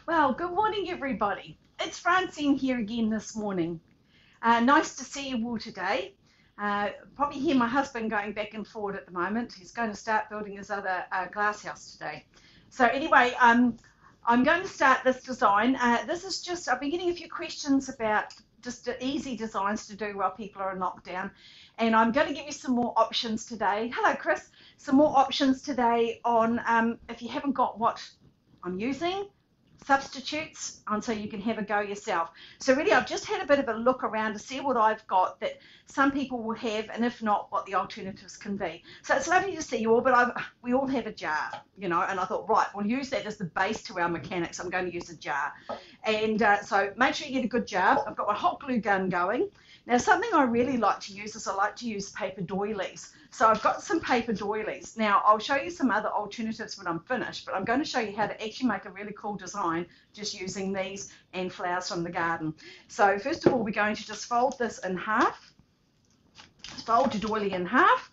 Well, good morning, everybody. It's Francine here again this morning. Nice to see you all today. Probably hear my husband going back and forward at the moment. He's going to start building his other glass house today. So anyway, I'm going to start this design. This is just, I've been getting a few questions about just easy designs to do while people are in lockdown. And I'm going to give you some more options today. Hello, Chris. Some more options today on if you haven't got what I'm using, substitutes, and so you can have a go yourself. So really I've just had a bit of a look around to see what I've got that some people will have, and if not, what the alternatives can be. So it's lovely to see you all, but we all have a jar, and I thought, right, we'll use that as the base to our mechanics. I'm going to use a jar, and so make sure you get a good jar. I've got my hot glue gun going. Now, something I really like to use is I like to use paper doilies. So I've got some paper doilies. Now, I'll show you some other alternatives when I'm finished, but I'm going to show you how to actually make a really cool design just using these and flowers from the garden. So first of all, we're going to just fold this in half. Fold your doily in half.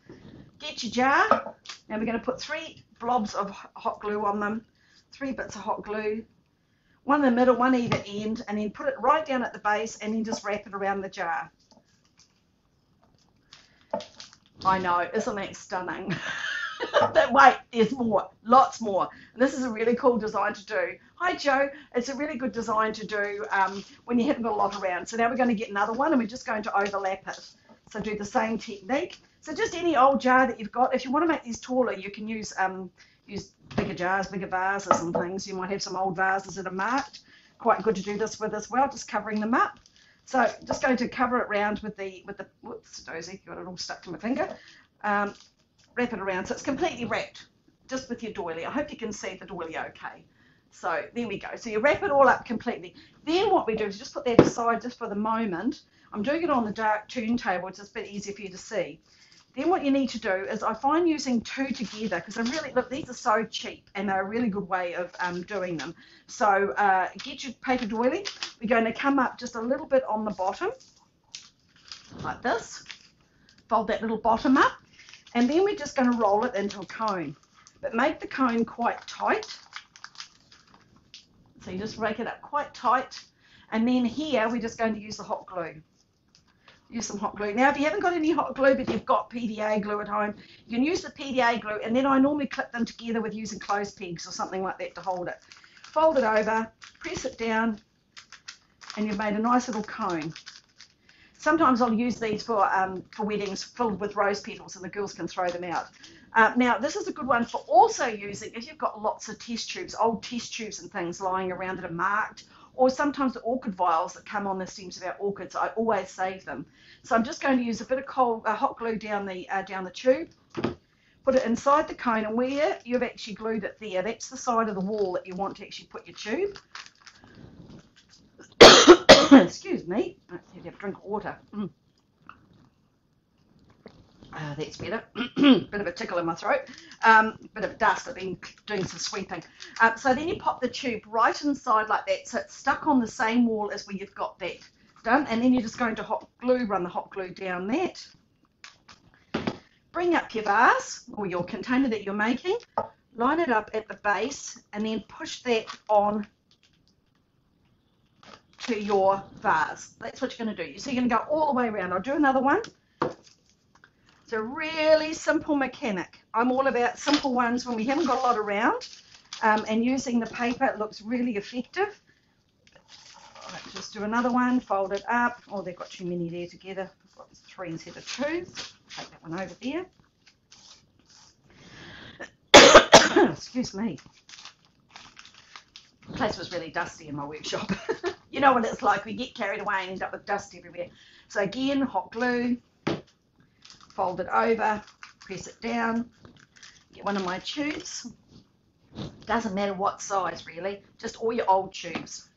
Get your jar. Now we're going to put 3 blobs of hot glue on them, 3 bits of hot glue, one in the middle, one either end, and then put it right down at the base and then just wrap it around the jar. I know, isn't that stunning? But wait, there's more, lots more. And this is a really cool design to do. Hi, Joe. It's a really good design to do when you haven't got a lot around. So now we're going to get another one, and we're just going to overlap it. So do the same technique. So just any old jar that you've got. If you want to make these taller, you can use bigger jars, bigger vases and things. You might have some old vases that are marked. Quite good to do this with as well, just covering them up. So just going to cover it around with the whoops, Dozy, got it all stuck to my finger. Wrap it around so it's completely wrapped, just with your doily. I hope you can see the doily okay. So there we go. So you wrap it all up completely. Then what we do is just put that aside just for the moment. I'm doing it on the dark turntable. It's just a bit easier for you to see. Then what you need to do is, I find using 2 together, because look, these are so cheap and they're a really good way of doing them. So get your paper doily. We're going to come up just a little bit on the bottom, like this. Fold that little bottom up, and then we're just going to roll it into a cone. But make the cone quite tight. So you just rake it up quite tight. And then here we're just going to use the hot glue. Use some hot glue. Now, if you haven't got any hot glue, but you've got PDA glue at home, you can use the PDA glue, and then I normally clip them together with using clothes pegs or something like that to hold it. Fold it over, press it down, and you've made a nice little cone. Sometimes I'll use these for weddings filled with rose petals, and the girls can throw them out. Now, this is a good one for also using if you've got lots of test tubes, old test tubes and things lying around that are marked, or sometimes the orchid vials that come on the stems of our orchids. I always save them. So I'm just going to use a bit of hot glue down the tube, put it inside the cone, and where you've actually glued it there, that's the side of the wall that you want to actually put your tube. Excuse me, I have to have a drink of water. That's better. Bit of a tickle in my throat. Bit of dust. I've been doing some sweeping. So then you pop the tube right inside like that, so it's stuck on the same wall as where you've got that done. And then you're just going to run the hot glue down that. Bring up your vase or your container that you're making. Line it up at the base, and then push that on to your vase. That's what you're going to do. So you're going to go all the way around. I'll do another one. It's a really simple mechanic. I'm all about simple ones when we haven't got a lot around, and using the paper, it looks really effective. Right, just do another one, fold it up. Oh, they've got too many there together. I've got 3 instead of 2. Take that one over there. Excuse me. The place was really dusty in my workshop. You know what it's like. We get carried away and end up with dust everywhere. So again, hot glue. Fold it over, press it down, get one of my tubes. Doesn't matter what size really, just all your old tubes.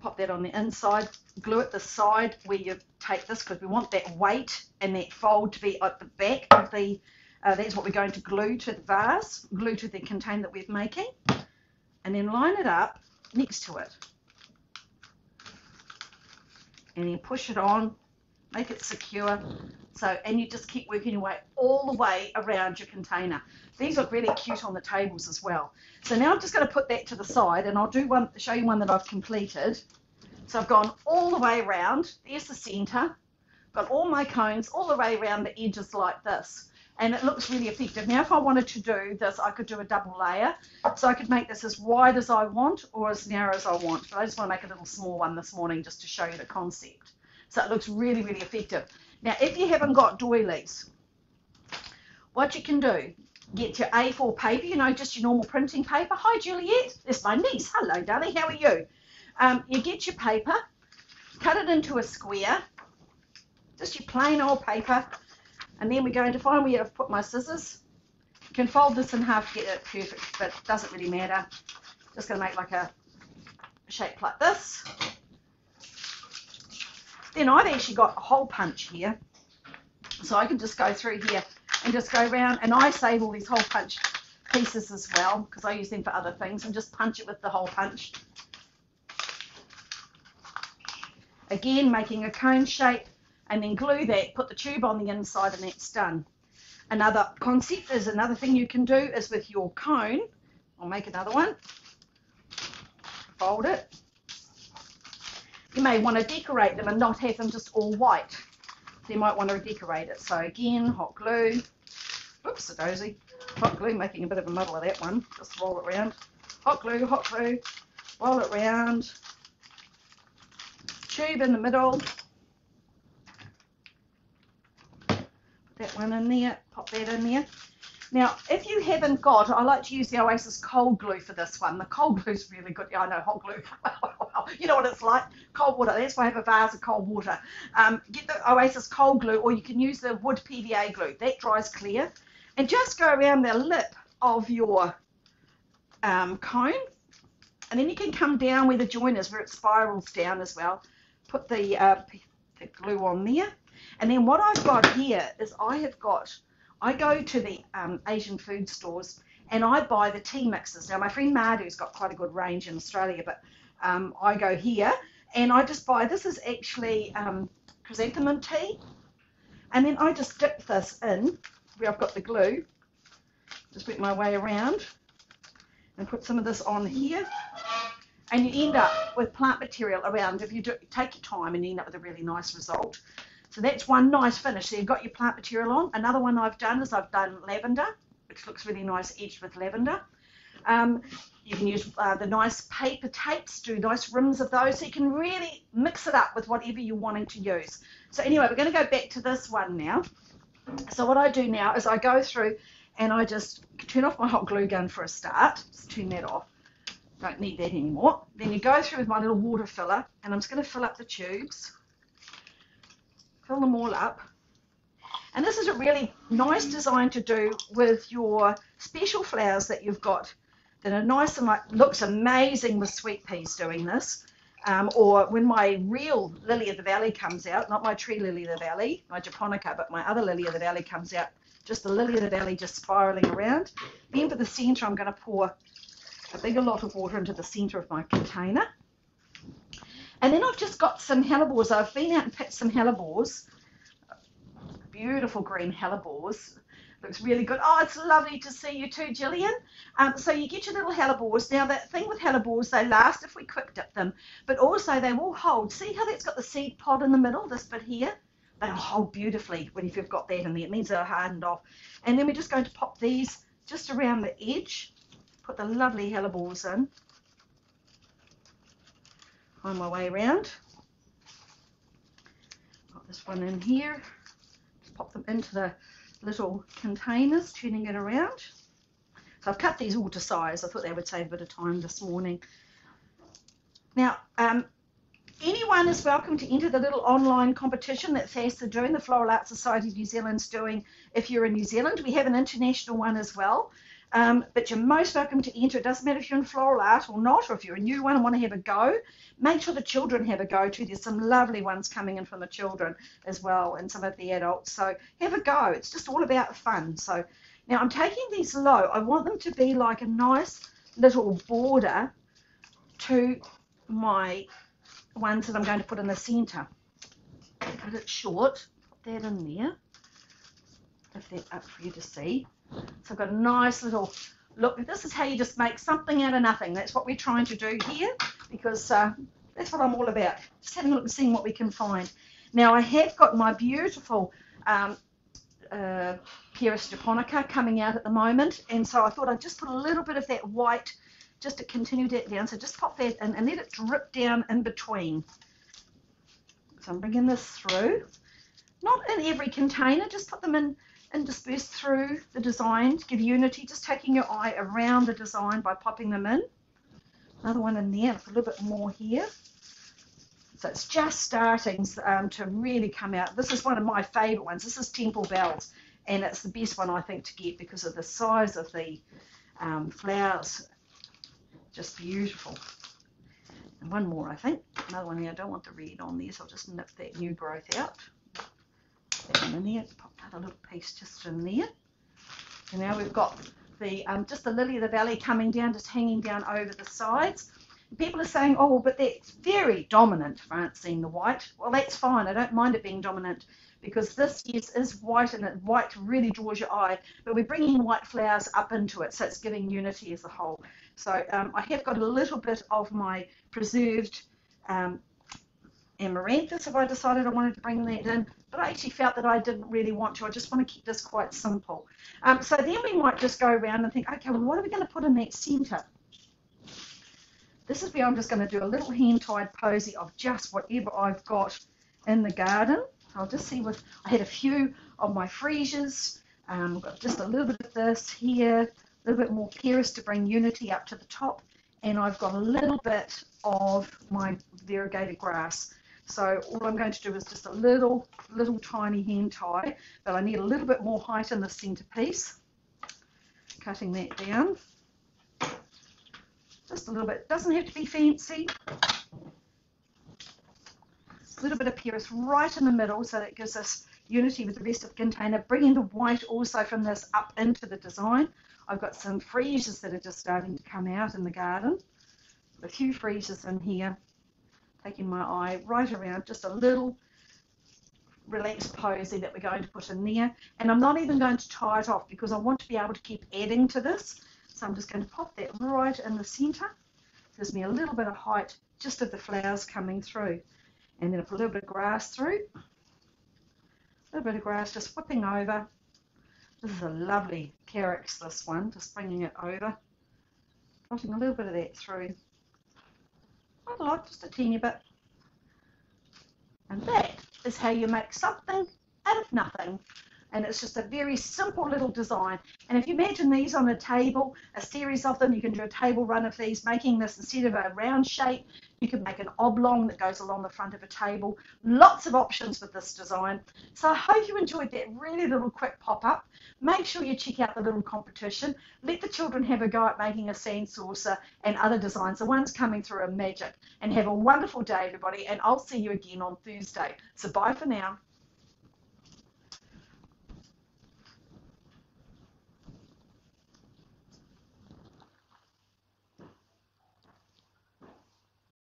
Pop that on the inside, glue it the side where you take this, because we want that weight and that fold to be at the back of the, that's what we're going to glue to the vase, glue to the container that we're making, and then line it up next to it. And then push it on, make it secure. So, and you just keep working your way all the way around your container. These look really cute on the tables as well. So now I'm just going to put that to the side, and I'll do one, show you one that I've completed. So I've gone all the way around. There's the center. Got all my cones all the way around the edges like this. And it looks really effective. Now, if I wanted to do this, I could do a double layer. So I could make this as wide as I want or as narrow as I want. But I just want to make a little small one this morning just to show you the concept. So it looks really, really effective. Now, if you haven't got doilies, what you can do, get your A4 paper, you know, just your normal printing paper. Hi, Juliet. It's my niece. Hello, darling. How are you? You get your paper, cut it into a square, just your plain old paper. And then we're going to find where I've put my scissors. You can fold this in half to get it perfect, but it doesn't really matter. Just going to make like a shape like this. Then I've actually got a hole punch here. So I can just go through here and just go around. And I save all these hole punch pieces as well because I use them for other things, and just punch it with the hole punch. Again, making a cone shape. And then glue that, put the tube on the inside, and that's done. Another concept is, another thing you can do is with your cone. I'll make another one. Fold it. You may want to decorate them and not have them just all white. So you might want to decorate it. So again, hot glue. Oops, a dozy. Hot glue, making a bit of a muddle of that one. Just roll it around. Hot glue, roll it around. Tube in the middle. That one in there, pop that in there. Now, if you haven't got, I like to use the Oasis cold glue for this one. The cold glue is really good. Yeah, I know, hot glue. You know what it's like, cold water. That's why I have a vase of cold water. Get the Oasis cold glue, or you can use the wood PVA glue. That dries clear. And just go around the lip of your cone. And then you can come down where the joint is, where it spirals down as well. Put the glue on there. And then what I've got here is I go to the Asian food stores and I buy the tea mixes. Now, my friend Mardu's got quite a good range in Australia, but I go here and I just buy, this is actually chrysanthemum tea. And then I just dip this in where I've got the glue, just work my way around and put some of this on here. And you end up with plant material around. If you take your time, and you end up with a really nice result. So that's one nice finish. So you've got your plant material on. Another one I've done is I've done lavender, which looks really nice edged with lavender. You can use the nice paper tapes, do nice rims of those, so you can really mix it up with whatever you're wanting to use. So anyway, we're going to go back to this one now. So what I do now is I go through and I just turn off my hot glue gun for a start. Just turn that off. Don't need that anymore. Then you go through with my little water filler, and I'm just going to fill up the tubes. Fill them all up. And this is a really nice design to do with your special flowers that you've got that are nice and like, looks amazing with sweet peas doing this. Or when my real lily of the valley comes out, not my tree lily of the valley, my japonica, but my other lily of the valley comes out, just the lily of the valley just spiraling around. Then for the center, I'm going to pour a bigger lot of water into the center of my container. And then I've just got some hellebores. I've been out and picked some hellebores. Beautiful green hellebores. Looks really good. Oh, it's lovely to see you too, Gillian. So you get your little hellebores. Now, the thing with hellebores, they last if we quick dip them, but also they will hold. See how that's got the seed pod in the middle, this bit here? They'll hold beautifully if you've got that in there. It means they're hardened off. And then we're just going to pop these just around the edge. Put the lovely hellebores in. Find my way around. Put this one in here. Just pop them into the little containers, turning it around. So I've cut these all to size. I thought they would save a bit of time this morning. Now, anyone is welcome to enter the little online competition that FAS are doing, the Floral Art Society of New Zealand's doing. If you're in New Zealand, we have an international one as well. But you're most welcome to enter. It doesn't matter if you're in floral art or not, or if you're a new one and want to have a go. Make sure the children have a go too. There's some lovely ones coming in from the children as well, and some of the adults. So have a go. It's just all about fun. So now I'm taking these low. I want them to be like a nice little border to my ones that I'm going to put in the centre. Cut it short. Put that in there. lift that up for you to see. So I've got a nice little look. This is how you just make something out of nothing. That's what we're trying to do here, because that's what I'm all about. Just having a look and seeing what we can find. Now I have got my beautiful Pieris japonica coming out at the moment, and so I thought I'd just put a little bit of that white just to continue that down. So just pop that in and let it drip down in between. So I'm bringing this through, not in every container, just put them in and disperse through the design to give unity, just taking your eye around the design by popping them in. Another one in there, a little bit more here. So it's just starting to really come out. This is one of my favourite ones. This is Temple Bells, and it's the best one I think to get because of the size of the flowers. Just beautiful. And one more, I think. Another one here. I don't want the red on there, so I'll just nip that new growth out. That one in there. Pop that little piece just in there. And now we've got the just the lily of the valley coming down, just hanging down over the sides. People are saying, oh, but that's very dominant, Francine, the white. Well, that's fine. I don't mind it being dominant because this is white, and white really draws your eye. But we're bringing white flowers up into it, so it's giving unity as a whole. So I have got a little bit of my preserved amaranthus if I decided I wanted to bring that in. But I actually felt that I didn't really want to. I just want to keep this quite simple. So then we might just go around and think, okay, well, what are we going to put in that centre? This is where I'm just going to do a little hand-tied posy of just whatever I've got in the garden. I'll just see I had a few of my freesias, got just a little bit of this here, a little bit more Pieris to bring unity up to the top, and I've got a little bit of my variegated grass. So all I'm going to do is just a little tiny hand tie, but I need a little bit more height in the centre piece. Cutting that down. Just a little bit, doesn't have to be fancy. A little bit of Pieris right in the middle so that gives us unity with the rest of the container, bringing the white also from this up into the design. I've got some freesias that are just starting to come out in the garden. A few freesias in here, taking my eye right around, just a little relaxed posy that we're going to put in there. And I'm not even going to tie it off because I want to be able to keep adding to this. So I'm just going to pop that right in the centre. Gives me a little bit of height just of the flowers coming through. And then I put a little bit of grass through. A little bit of grass just whipping over. This is a lovely carex, this one, just bringing it over. Putting a little bit of that through. Not a lot, just a teeny bit. And that is how you make something out of nothing. And it's just a very simple little design. And if you imagine these on a table, a series of them, you can do a table run of these, making this instead of a round shape, you can make an oblong that goes along the front of a table. Lots of options with this design. So I hope you enjoyed that really little quick pop-up. Make sure you check out the little competition. Let the children have a go at making a sand saucer and other designs. The ones coming through are magic. And have a wonderful day, everybody. And I'll see you again on Thursday. So bye for now.